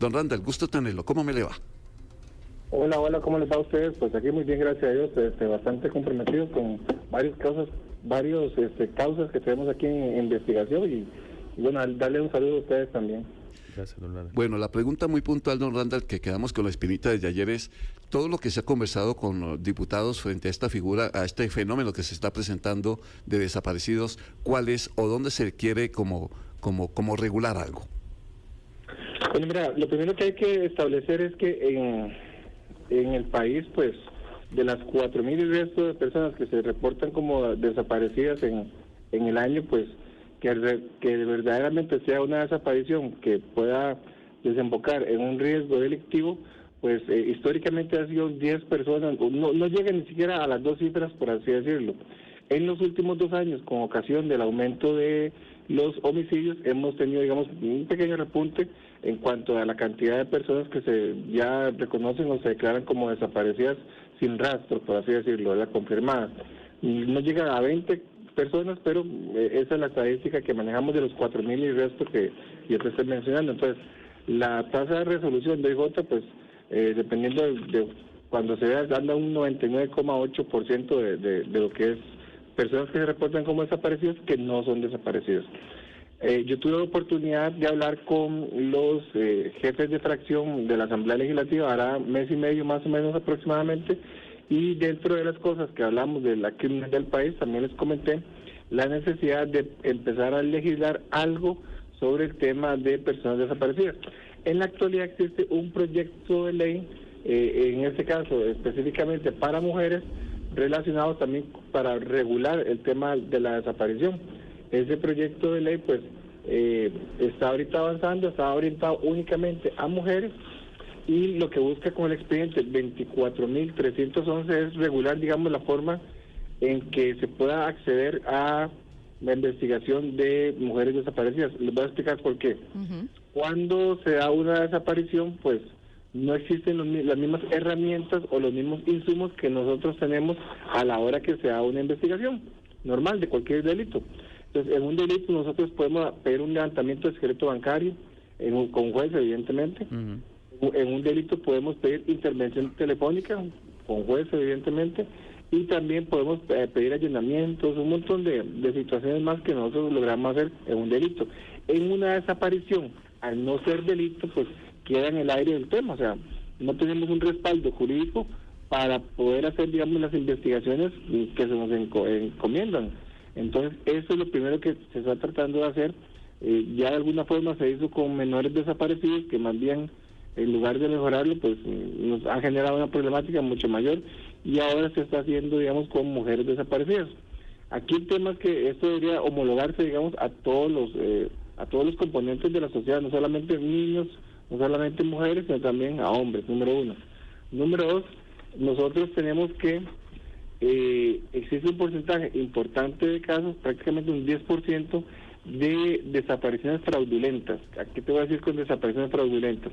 Don Randall, gusto tenerlo. ¿Cómo me le va? Hola, hola, ¿cómo les va a ustedes? Pues aquí muy bien, gracias a Dios, bastante comprometidos con varias causas que tenemos aquí en investigación y bueno, darle un saludo a ustedes también. Gracias, don Randall. Bueno, la pregunta muy puntual, don Randall, que quedamos con la espinita desde ayer es todo lo que se ha conversado con los diputados frente a esta figura, a este fenómeno que se está presentando de desaparecidos, ¿cuál es o dónde se quiere como regular algo? Bueno, mira, lo primero que hay que establecer es que en el país, pues, de las 4.000 y resto de personas que se reportan como desaparecidas en el año, pues, que verdaderamente sea una desaparición que pueda desembocar en un riesgo delictivo, pues históricamente ha sido 10 personas, no llega ni siquiera a las 2 cifras, por así decirlo. En los últimos 2 años, con ocasión del aumento de los homicidios, hemos tenido, digamos, un pequeño repunte en cuanto a la cantidad de personas que se ya reconocen o se declaran como desaparecidas sin rastro, por así decirlo, ¿verdad? Confirmadas. Y no llega a 20 personas, pero esa es la estadística que manejamos de los 4.000 y resto que yo te estoy mencionando. Entonces, la tasa de resolución de IJ, pues, dependiendo de cuando se vea, anda un 99,8% de lo que es personas que se reportan como desaparecidos que no son desaparecidos. Yo tuve la oportunidad de hablar con los jefes de fracción de la Asamblea Legislativa, hará mes y medio más o menos aproximadamente, y dentro de las cosas que hablamos de la criminalidad del país, también les comenté la necesidad de empezar a legislar algo sobre el tema de personas desaparecidas. En la actualidad existe un proyecto de ley, en este caso específicamente para mujeres, relacionado también para regular el tema de la desaparición. Ese proyecto de ley pues está ahorita avanzando, está orientado únicamente a mujeres y lo que busca con el expediente 24.311 es regular, digamos, la forma en que se pueda acceder a la investigación de mujeres desaparecidas. Les voy a explicar por qué. Cuando se da una desaparición, pues no existen las mismas herramientas o los mismos insumos que nosotros tenemos a la hora que se da una investigación normal de cualquier delito. Entonces, en un delito nosotros podemos pedir un levantamiento de secreto bancario con juez, evidentemente. En un delito podemos pedir intervención telefónica con juez, evidentemente, y también podemos pedir allanamientos, un montón de situaciones más que nosotros logramos hacer en un delito. En una desaparición, al no ser delito, pues queda en el aire del tema, o sea, no tenemos un respaldo jurídico para poder hacer, digamos, las investigaciones que se nos encomiendan. Entonces, eso es lo primero que se está tratando de hacer. Ya de alguna forma se hizo con menores desaparecidos, que más bien, en lugar de mejorarlo, pues nos ha generado una problemática mucho mayor, y ahora se está haciendo, digamos, con mujeres desaparecidas. Aquí el tema es que esto debería homologarse, digamos, a todos los componentes de la sociedad, no solamente niños, no solamente mujeres, sino también a hombres, número uno. Número dos, nosotros tenemos que existe un porcentaje importante de casos, prácticamente un 10% de desapariciones fraudulentas. ¿Qué te voy a decir con desapariciones fraudulentas?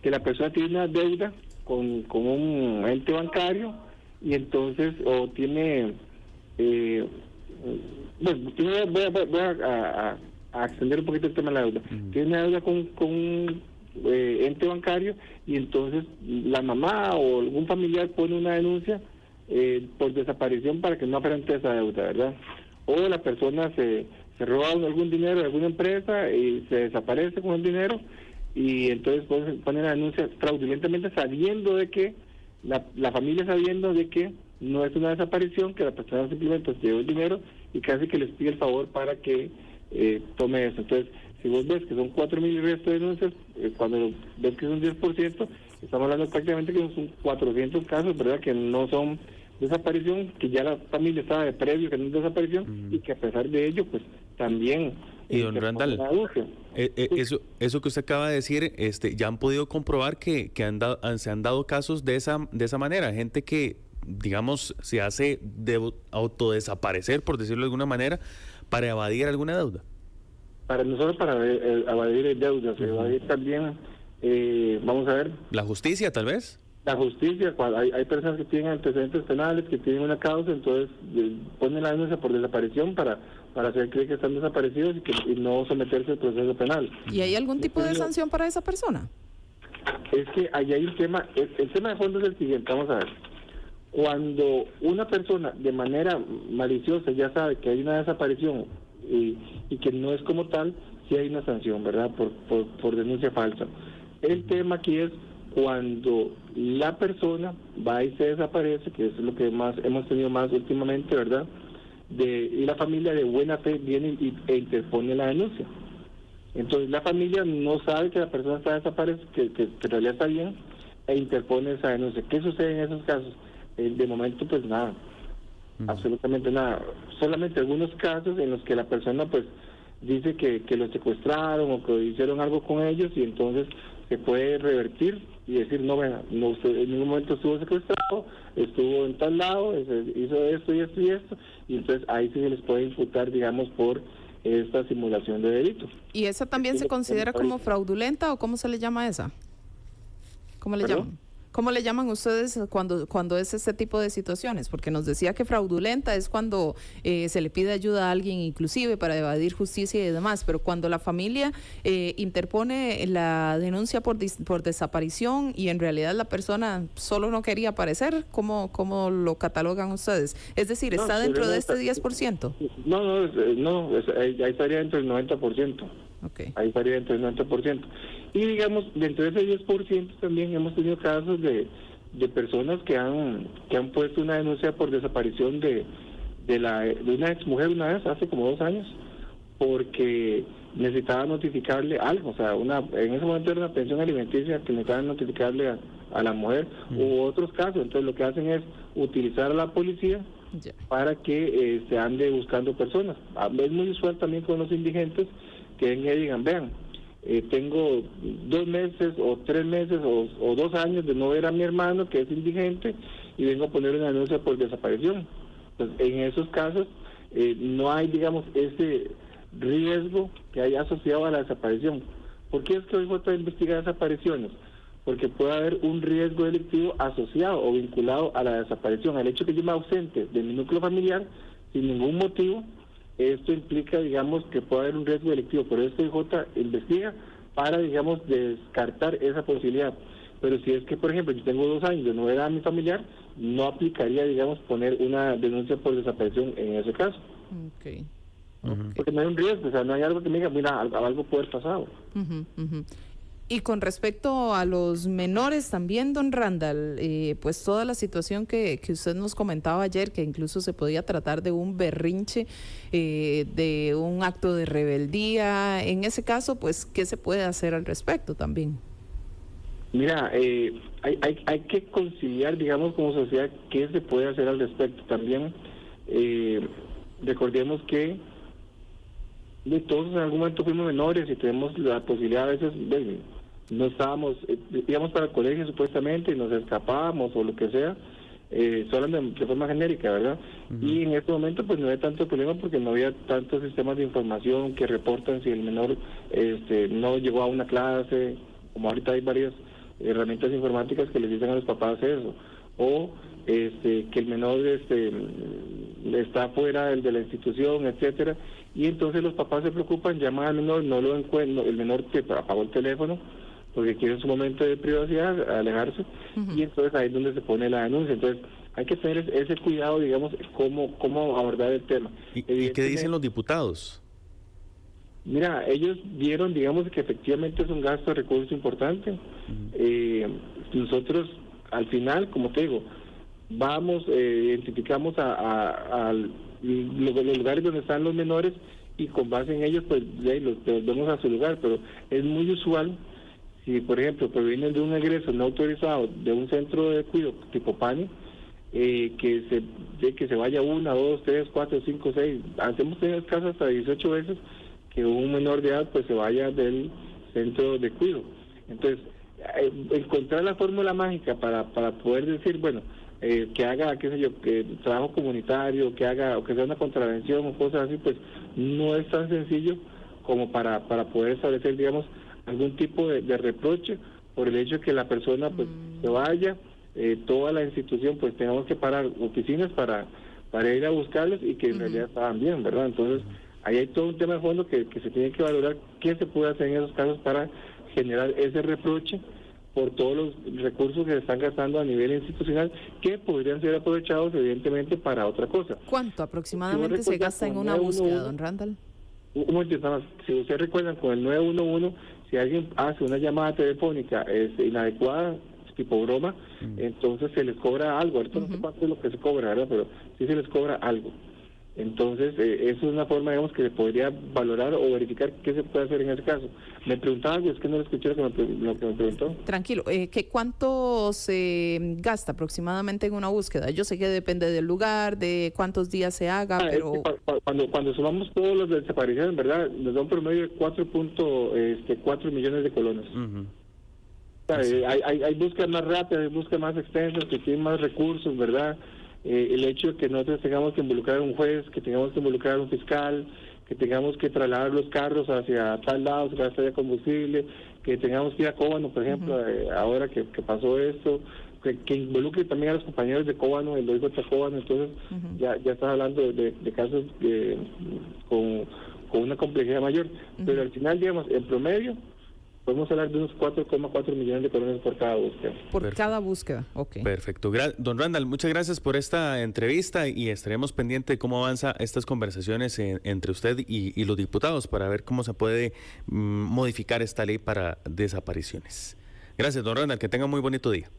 Que la persona tiene una deuda con un ente bancario y entonces, o tiene, voy a extender un poquito el tema de la deuda. Tiene una deuda con un ente bancario y entonces la mamá o algún familiar pone una denuncia por desaparición para que no afrente esa deuda, ¿verdad? O la persona se roba algún dinero de alguna empresa y se desaparece con el dinero y entonces pone la denuncia fraudulentamente sabiendo de que la familia sabiendo de que no es una desaparición, que la persona simplemente se lleva el dinero y casi que les pide el favor para que tome eso. Entonces, si vos ves que son 4.000 y resto de denuncias, cuando ves que es un 10%, estamos hablando prácticamente que son 400 casos, ¿verdad?, que no son desaparición, que ya la familia estaba de previo que no es desaparición y que a pesar de ello, pues también... Y don Randall, eso que usted acaba de decir, ya han podido comprobar que se han dado casos de esa manera, gente que, digamos, se hace autodesaparecer, por decirlo de alguna manera, para evadir alguna deuda. Para nosotros, para evadir deudas, evadir también, vamos a ver... ¿La justicia, tal vez? La justicia, hay personas que tienen antecedentes penales, que tienen una causa, entonces ponen la denuncia por desaparición para hacer creer que están desaparecidos y no someterse al proceso penal. ¿Y hay algún tipo de sanción para esa persona? Es que ahí hay un tema, el tema de fondo es el siguiente, vamos a ver. Cuando una persona de manera maliciosa ya sabe que hay una desaparición y que no es como tal, sí hay una sanción, ¿verdad? Por denuncia falsa. El tema aquí es cuando la persona va y se desaparece, que es lo que más hemos tenido más últimamente, ¿verdad? Y la familia de buena fe viene e interpone la denuncia. Entonces la familia no sabe que la persona está desaparecida, que en realidad está bien, e interpone esa denuncia. ¿Qué sucede en esos casos? De momento pues nada, absolutamente nada. Solamente algunos casos en los que la persona pues dice que lo secuestraron o que hicieron algo con ellos y entonces se puede revertir y decir, no, venga, no, usted en ningún momento estuvo secuestrado, estuvo en tal lado, hizo esto y esto y esto, y entonces ahí sí se les puede imputar, digamos, por esta simulación de delito. ¿Y esa también se considera como fraudulenta o cómo se le llama esa? ¿Cómo le llaman? ¿Cómo le llaman ustedes cuando es este tipo de situaciones? Porque nos decía que fraudulenta es cuando se le pide ayuda a alguien inclusive para evadir justicia y demás, pero cuando la familia interpone la denuncia por desaparición y en realidad la persona solo no quería aparecer, ¿cómo lo catalogan ustedes? Es decir, ¿está dentro de este 10%? No, ahí estaría dentro del 90%. Okay. Ahí estaría dentro del 90%. Y digamos, dentro de ese 10% también hemos tenido casos de personas que han puesto una denuncia por desaparición de una exmujer una vez, hace como 2 años, porque necesitaba notificarle algo, o sea, en ese momento era una pensión alimenticia que necesitaban notificarle a la mujer, u otros casos. Entonces lo que hacen es utilizar a la policía para que se ande buscando personas. Es muy usual también con los indigentes que vengan y digan, vean, tengo 2 meses o 3 meses o 2 años de no ver a mi hermano que es indigente y vengo a poner una denuncia por desaparición. Pues en esos casos no hay, digamos, ese riesgo que hay asociado a la desaparición. ¿Por qué es que hoy voy a investigar desapariciones? Porque puede haber un riesgo delictivo asociado o vinculado a la desaparición. El hecho que yo me ausente de mi núcleo familiar sin ningún motivo, esto implica, digamos, que puede haber un riesgo delictivo. Por eso IJ investiga para, digamos, descartar esa posibilidad. Pero si es que, por ejemplo, yo tengo 2 años de no ver a mi familiar, no aplicaría, digamos, poner una denuncia por desaparición en ese caso. Okay. Porque no hay un riesgo, o sea, no hay algo que me diga, mira, algo puede haber pasado. Y con respecto a los menores también, don Randall, pues toda la situación que usted nos comentaba ayer, que incluso se podía tratar de un berrinche, de un acto de rebeldía, en ese caso, pues, ¿qué se puede hacer al respecto también? Mira, hay que conciliar, digamos, como sociedad, qué se puede hacer al respecto. También recordemos que todos en algún momento fuimos menores y tenemos la posibilidad a veces no estábamos, íbamos para el colegio supuestamente y nos escapábamos o lo que sea, solo de forma genérica, ¿verdad? Y en este momento pues no había tanto problema porque no había tantos sistemas de información que reportan si el menor no llegó a una clase, como ahorita hay varias herramientas informáticas que les dicen a los papás eso, o que el menor está fuera de la institución, etcétera, y entonces los papás se preocupan, llaman al menor, no lo encuentran, el menor que apagó el teléfono porque quiere su momento de privacidad, alejarse, y entonces ahí es donde se pone la denuncia. Entonces hay que tener ese cuidado, digamos, cómo abordar el tema. ¿Y qué dicen los diputados? Mira, ellos vieron, digamos, que efectivamente es un gasto de recursos importante. Nosotros, al final, como te digo, identificamos a los lugares donde están los menores y con base en ellos, pues los vamos a su lugar, pero es muy usual si, por ejemplo, provienen de un egreso no autorizado de un centro de cuidado tipo PANI, que se vaya 1, 2, 3, 4, 5, 6, hemos tenido casos hasta 18 veces que un menor de edad pues se vaya del centro de cuidado. Entonces, encontrar la fórmula mágica para poder decir, bueno, que haga, qué sé yo, que trabajo comunitario, que haga, o que sea una contravención o cosas así, pues no es tan sencillo como para poder establecer, digamos, algún tipo de reproche por el hecho de que la persona pues se vaya, toda la institución pues tengamos que parar oficinas para ir a buscarlos y que en realidad estaban bien, ¿verdad? Entonces ahí hay todo un tema de fondo que se tiene que valorar qué se puede hacer en esos casos para generar ese reproche por todos los recursos que se están gastando a nivel institucional que podrían ser aprovechados evidentemente para otra cosa. ¿Cuánto aproximadamente se gasta en una búsqueda, don Randall? Un momentito más. Si ustedes recuerdan, con el 911, si alguien hace una llamada telefónica inadecuada, tipo broma, entonces se les cobra algo. Ahorita no sé cuánto es lo que se cobra, ¿verdad? Pero sí se les cobra algo. Entonces, eso es una forma, digamos, que se podría valorar o verificar qué se puede hacer en ese caso. Me preguntaba algo, es que no lo escuché lo que me preguntó. Tranquilo, ¿cuánto se gasta aproximadamente en una búsqueda? Yo sé que depende del lugar, de cuántos días se haga, pero... Es que cuando sumamos todos los desaparecidos, en verdad, nos da un promedio de 4.4 millones de colones. Hay búsquedas más rápidas, hay búsquedas más extensas, que tienen más recursos, ¿verdad? El hecho de que nosotros tengamos que involucrar a un juez, que tengamos que involucrar a un fiscal, que tengamos que trasladar los carros hacia tal lado, que haya combustible, que tengamos que ir a Cóbano, por ejemplo, ahora que pasó esto, que involucre también a los compañeros de Cóbano, el OIJ de Cóbano, entonces ya estás hablando de casos con una complejidad mayor, pero al final, digamos, en promedio, podemos hablar de unos 4,4 millones de colones por cada búsqueda. Cada búsqueda, ok. Perfecto. Don Randall, muchas gracias por esta entrevista y estaremos pendientes de cómo avanza estas conversaciones entre usted y los diputados para ver cómo se puede modificar esta ley para desapariciones. Gracias, don Randall, que tenga muy bonito día.